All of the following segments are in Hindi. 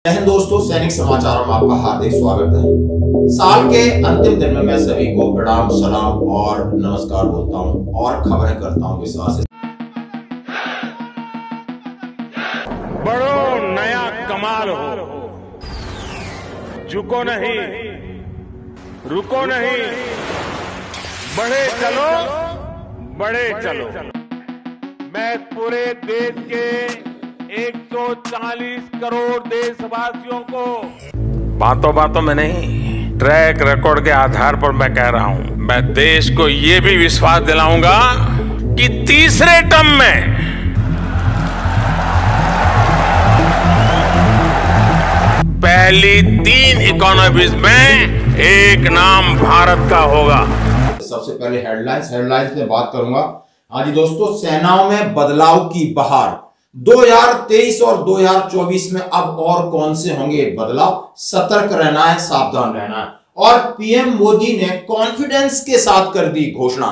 हिंद दोस्तों, सैनिक समाचारों में आपका हार्दिक स्वागत है। साल के अंतिम दिन में मैं सभी को प्रणाम, सलाम और नमस्कार बोलता हूं और खबरें करता हूं विश्वास। बड़ो नया कमाल हो, झुको नहीं, रुको नहीं, बढ़े चलो, बड़े चलो। मैं पूरे देश के 140 करोड़ देशवासियों को बातों बातों में नहीं, ट्रैक रिकॉर्ड के आधार पर मैं कह रहा हूं। मैं देश को यह भी विश्वास दिलाऊंगा कि तीसरे टर्म में पहली 3 इकोनॉमीज में एक नाम भारत का होगा। सबसे पहले हेडलाइंस में बात करूंगा। हाँ जी दोस्तों, सेनाओं में बदलाव की बहार। 2023 और 2024 में अब और कौन से होंगे बदलाव? सतर्क रहना है, सावधान रहना है। और पीएम मोदी ने कॉन्फिडेंस के साथ कर दी घोषणा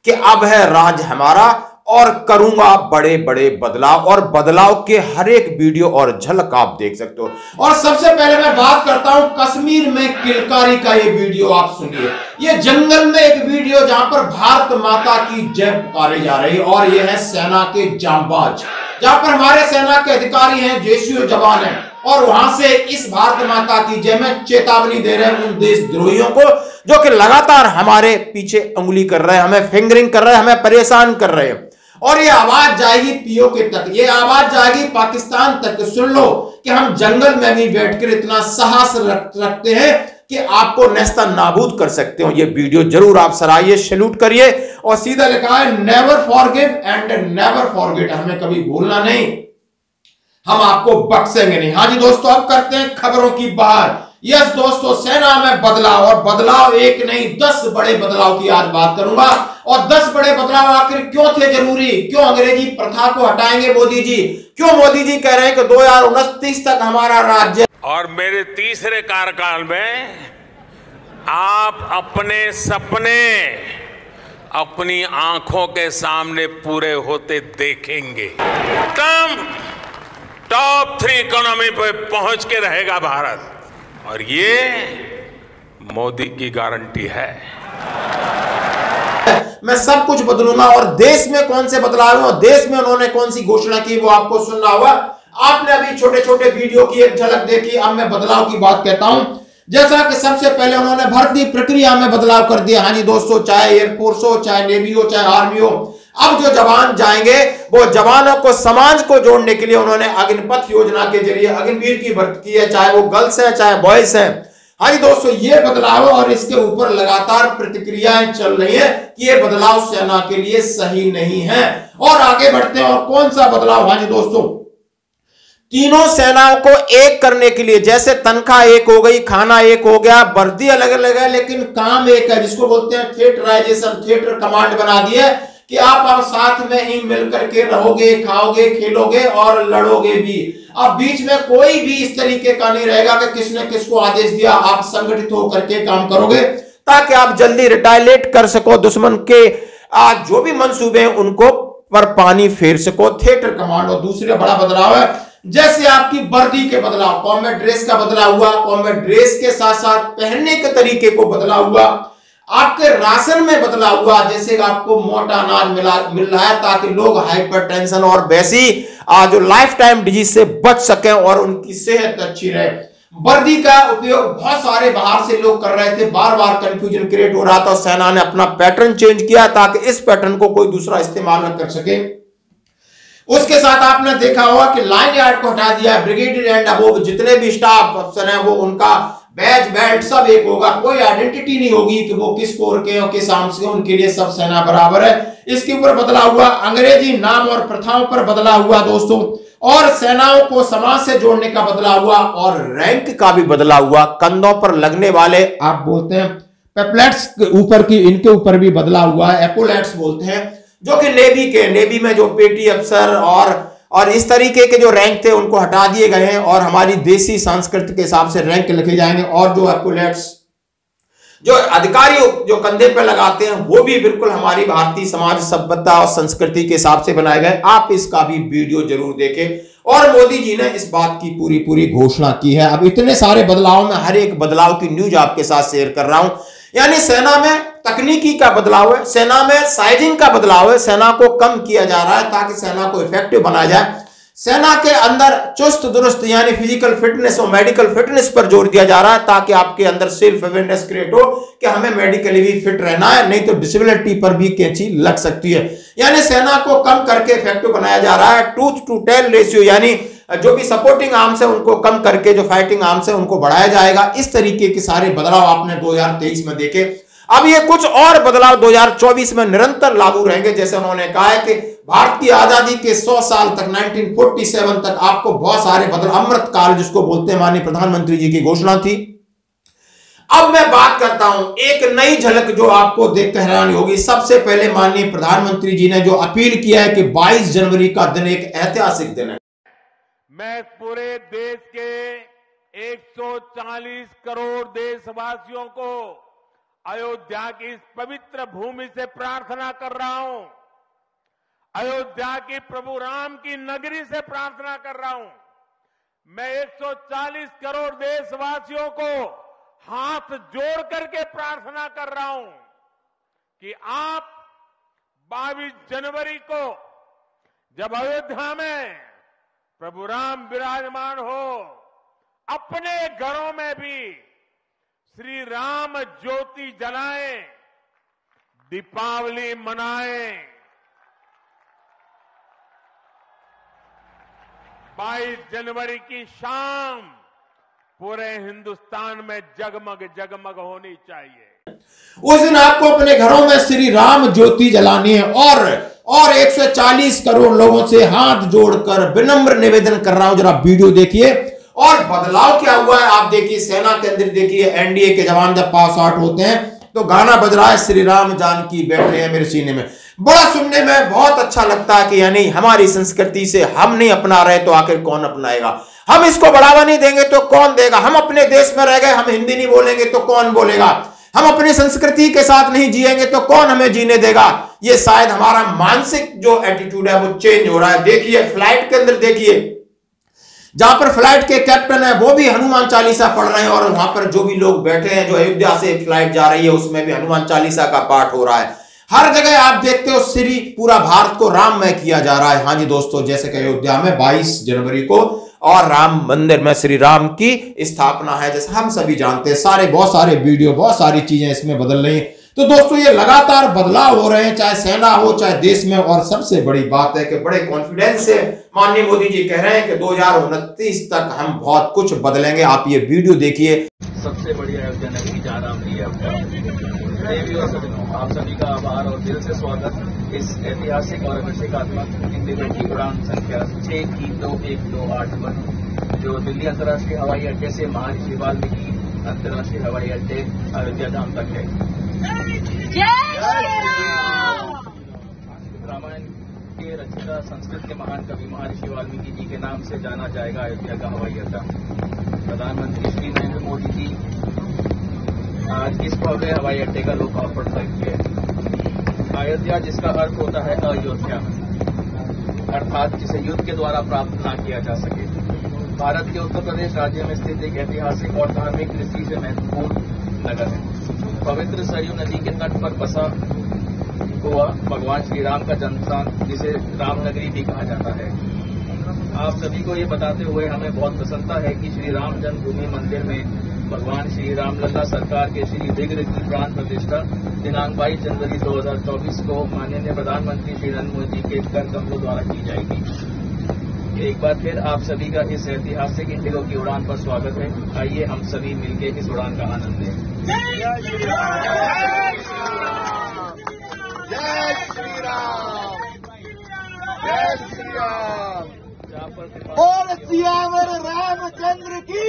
कि अब है राज हमारा और करूंगा बड़े बड़े बदलाव। और बदलाव के हर एक वीडियो और झलक आप देख सकते हो। और सबसे पहले मैं बात करता हूं कश्मीर में किलकारी का। ये वीडियो आप सुनिए। ये जंगल में एक वीडियो जहां पर भारत माता की जय पुकारी जा रही है और ये है सेना के जांबाज, जहां पर हमारे सेना के अधिकारी हैं, जेसीओ जवान हैं और वहां से इस भारत माता की जय में चेतावनी दे रहे हैं उन देशद्रोहियों को जो कि लगातार हमारे पीछे उंगली कर रहे हैं, हमें फिंगरिंग कर रहे हैं, हमें परेशान कर रहे हैं। और ये आवाज जाएगी पीओके तक, ये आवाज जाएगी पाकिस्तान तक। सुन लो कि हम जंगल में भी बैठकर इतना साहस रखते हैं कि आपको नेस्ता नाबूद कर सकते हो। ये वीडियो जरूर आप सराहिए, सैल्यूट करिए। और सीधा लिखा है never forgive and never forget, हमें कभी भूलना नहीं, हम आपको बख्शेंगे नहीं। हाँ जी दोस्तों, अब करते हैं खबरों की बात। यस दोस्तों, सेना में बदलाव, और बदलाव एक नहीं 10 बड़े बदलाव की आज बात करूंगा। और 10 बड़े बदलाव आखिर क्यों थे जरूरी? क्यों अंग्रेजी प्रथा को हटाएंगे मोदी जी? क्यों मोदी जी कह रहे हैं कि 2029 तक हमारा राज्य। और मेरे तीसरे कार्यकाल में आप अपने सपने अपनी आंखों के सामने पूरे होते देखेंगे। टॉप 3 इकोनॉमी पे पहुंच के रहेगा भारत, और ये मोदी की गारंटी है। मैं सब कुछ बदलूंगा। और देश में कौन से बदलाव है और देश में उन्होंने कौन सी घोषणा की वो आपको सुनना होगा। आपने अभी छोटे छोटे वीडियो की एक झलक देखी। अब मैं बदलाव की बात कहता हूं। जैसा कि सबसे पहले उन्होंने भर्ती प्रक्रिया में बदलाव कर दिया। हाँ जी दोस्तों, चाहे एयरफोर्स हो, चाहे नेवी हो, चाहे आर्मी हो, अब जो जवान जाएंगे वो जवानों को समाज को जोड़ने के लिए उन्होंने अग्निपथ योजना के जरिए अग्निवीर की भर्ती की है, चाहे वो गर्ल्स हैं चाहे बॉयज हैं। हाँ जी दोस्तों, ये बदलाव और इसके ऊपर लगातार प्रतिक्रियाएं चल रही है कि ये बदलाव सेना के लिए सही नहीं है। और आगे बढ़ते हैं। और कौन सा बदलाव? हाँ जी दोस्तों, तीनों सेनाओं को एक करने के लिए, जैसे तनख्वाह एक हो गई, खाना एक हो गया, वर्दी अलग अलग है लेकिन काम एक है, जिसको बोलते हैं थिएटराइजेशन, थिएटर कमांड बना दी है कि आप अब साथ में ही मिलकर के रहोगे, खाओगे, खेलोगे और लड़ोगे भी। अब बीच में कोई भी इस तरीके का नहीं रहेगा कि किसने किसको आदेश दिया। आप संगठित होकर के काम करोगे ताकि आप जल्दी रिटायलेट कर सको, दुश्मन के जो भी मंसूबे हैं उनको पर पानी फेर सको। Theatre command. और दूसरा बड़ा बदलाव है, जैसे आपकी वर्दी के बदलाव, कॉम्बैट ड्रेस का बदलाव हुआ, कॉम्बैट ड्रेस के साथ साथ पहनने के तरीके को बदलाव हुआ। आपके राशन में बदलाव हुआ, जैसे आपको मोटा अनाज मिल रहा है ताकि लोग हाइपरटेंशन और वैसी जो लाइफ टाइम डिजीज से बच सकें और उनकी सेहत अच्छी रहे। वर्दी का उपयोग बहुत सारे बाहर से लोग कर रहे थे, बार बार कंफ्यूजन क्रिएट हो रहा था। सेना ने अपना पैटर्न चेंज किया ताकि इस पैटर्न को कोई दूसरा इस्तेमाल न कर सके। उसके साथ आपने देखा होगा कि लाइन यार्ड को हटा दिया। ब्रिगेडियर एंड अबोव जितने भी स्टाफ अफसर हैं वो उनका बैच बेल्ट सब एक होगा, कोई आइडेंटिटी नहीं होगी कि वो किस कोर के और किस आर्म्स के, उनके लिए सब सेना बराबर है। इसके ऊपर बदलाव हुआ। अंग्रेजी नाम और प्रथाओं पर बदलाव हुआ दोस्तों। और सेनाओं को समाज से जोड़ने का बदलाव हुआ और रैंक का भी बदलाव हुआ। कंधों पर लगने वाले आप बोलते हैं पेपलेट्स के ऊपर की, इनके ऊपर भी बदलाव हुआ है। एपोलेट्स बोलते हैं, जो कि नेवी में जो पेटी अफसर और इस तरीके के जो रैंक थे उनको हटा दिए गए हैं और हमारी देसी संस्कृति के हिसाब से रैंक लिखे जाएंगे। और जो एपोलेट्स जो अधिकारी जो कंधे पे लगाते हैं वो भी बिल्कुल हमारी भारतीय समाज सभ्यता और संस्कृति के हिसाब से बनाए गए। आप इसका भी वीडियो जरूर देखें और मोदी जी ने इस बात की पूरी घोषणा की है। अब इतने सारे बदलाव में हर एक बदलाव की न्यूज आपके साथ शेयर कर रहा हूं। यानी सेना में तकनीकी का बदलाव है, सेना में साइजिंग का बदलाव है, सेना को कम किया जा रहा है ताकि सेना को इफेक्टिव बनाया जाए। सेना के अंदर चुस्त दुरुस्त यानी फिजिकल फिटनेस और मेडिकल फिटनेस पर जोर दिया जा रहा है ताकि आपके अंदर सेल्फ अवेयरनेस क्रिएट हो कि हमें मेडिकली भी फिट रहना है, नहीं तो डिसेबिलिटी पर भी कैंची लग सकती है। यानी सेना को कम करके इफेक्टिव बनाया जा रहा है। टूथ टू टेल रेशियो यानी जो भी सपोर्टिंग आर्म्स है उनको कम करके जो फाइटिंग आर्म्स है उनको बढ़ाया जाएगा। इस तरीके के सारे बदलाव आपने 2023 में देखे। अब ये कुछ और बदलाव 2024 में निरंतर लागू रहेंगे। जैसे उन्होंने कहा है कि भारत की आजादी के 100 साल तक 1947 तक आपको बहुत सारे बदलाव, अमृत काल जिसको बोलते हैं, माननीय प्रधानमंत्री जी की घोषणा थी। अब मैं बात करता हूं एक नई झलक जो आपको देखकर हैरानी होगी। सबसे पहले माननीय प्रधानमंत्री जी ने जो अपील किया है कि 22 जनवरी का दिन एक ऐतिहासिक दिन है। मैं पूरे देश के 140 करोड़ देशवासियों को अयोध्या की इस पवित्र भूमि से प्रार्थना कर रहा हूं, अयोध्या की प्रभु राम की नगरी से प्रार्थना कर रहा हूं। मैं 140 करोड़ देशवासियों को हाथ जोड़ करके प्रार्थना कर रहा हूं कि आप 22 जनवरी को जब अयोध्या में प्रभु राम विराजमान हो, अपने घरों में भी श्री राम ज्योति जलाएं, दीपावली मनाएं। 22 जनवरी की शाम पूरे हिंदुस्तान में जगमग जगमग होनी चाहिए। उस दिन आपको अपने घरों में श्री राम ज्योति जलानी है और 140 करोड़ लोगों से हाथ जोड़कर विनम्र निवेदन कर रहा हूं, जरा वीडियो देखिए। और बदलाव क्या हुआ है आप देखिए। सेना के अंदर देखिए एनडीए के जवान जब पास आउट होते हैं तो गाना बज रहा है, श्री राम जानकी बैठे हैं मेरे सीने में। बड़ा सुनने में बहुत अच्छा लगता है कि यानी हमारी संस्कृति से हम नहीं अपना रहे तो आखिर कौन अपनाएगा। हम इसको बढ़ावा नहीं देंगे तो कौन देगा। हम अपने देश में रह गए, हम हिंदी नहीं बोलेंगे तो कौन बोलेगा। हम अपनी संस्कृति के साथ नहीं जिएंगे तो कौन हमें जीने देगा। ये शायद हमारा मानसिक जो एटीट्यूड है वो चेंज हो रहा है। देखिए फ्लाइट के अंदर देखिए, जहां पर फ्लाइट के कैप्टन है वो भी हनुमान चालीसा पढ़ रहे हैं और वहां पर जो भी लोग बैठे हैं, जो अयोध्या से फ्लाइट जा रही है उसमें भी हनुमान चालीसा का पाठ हो रहा है। हर जगह आप देखते हो श्री पूरा भारत को राममय किया जा रहा है। हाँ जी दोस्तों, जैसे कि अयोध्या में 22 जनवरी को और राम मंदिर में श्री राम की स्थापना है, जैसे हम सभी जानते हैं। बहुत सारे वीडियो, बहुत सारी चीजें इसमें बदल रही हैं। तो दोस्तों ये लगातार बदलाव हो रहे हैं, चाहे सेना हो चाहे देश में। और सबसे बड़ी बात है कि बड़े कॉन्फिडेंस से माननीय मोदी जी कह रहे हैं कि 2029 तक हम बहुत कुछ बदलेंगे। आप ये वीडियो देखिए। सबसे बड़ी अयोध्या नगरी जहाँ राम की आप सभी का आभार और दिल से स्वागत इस ऐतिहासिक और अभिषेकात्मक इन दिनों की उड़ान संख्या 6-2128 पर जो दिल्ली अंतर्राष्ट्रीय हवाई अड्डे से महर्षि वाल्मीकि अंतर्राष्ट्रीय हवाई अड्डे अयोध्या धाम तक है। रामायण के रचयिता, संस्कृत के महान कवि महर्षि वाल्मीकि जी के नाम से जाना जाएगा अयोध्या का हवाई अड्डा। प्रधानमंत्री श्री नरेंद्र मोदी जी आज इस भव्य हवाई अड्डे का लोकार्पण करेंगे। अयोध्या जिसका अर्थ होता है अयोध्या, अर्थात जिसे युद्ध के द्वारा प्राप्त न किया जा सके, भारत के उत्तर प्रदेश राज्य में स्थित एक ऐतिहासिक और धार्मिक दृष्टि से महत्वपूर्ण नगर है। पवित्र सरयू नदी के तट पर बसा हुआ भगवान श्री राम का जन्मस्थान, जिसे रामनगरी भी कहा जाता है। आप सभी को ये बताते हुए हमें बहुत प्रसन्नता है कि श्री राम जन्मभूमि मंदिर में भगवान श्री रामलला सरकार के श्री विग्रह की प्राण प्रतिष्ठा दिनांक 22 जनवरी 2024 को माननीय प्रधानमंत्री श्री नरेंद्र मोदी के कर कमलों द्वारा की जाएगी। एक बार फिर आप सभी का इस ऐतिहासिक इंडिगो की उड़ान पर स्वागत है। आइए हम सभी मिलकर इस उड़ान का आनंद लें। जय श्री राम, जय श्री राम, जय श्री राम। और सियावर रामचंद्र की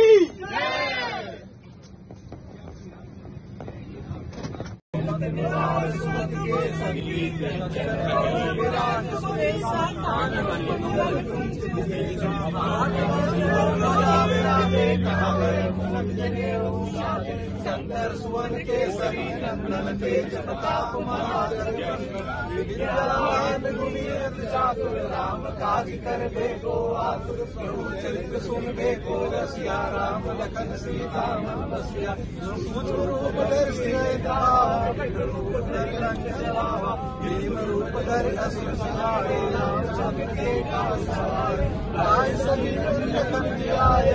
शंकर सुवन के सभी नंदन तेज प्रताप महाचातुर राम काज कर बेको आतुर प्रभु चरित्र सुन बेको रसिया राम लखन सीता मन बसिया सूक्ष्म रूप धर सिया रूप धर रंग जलावा भीम रूप धर असुर सहारे राम चंद्र के काज सवारे राय सभी लखन दियाय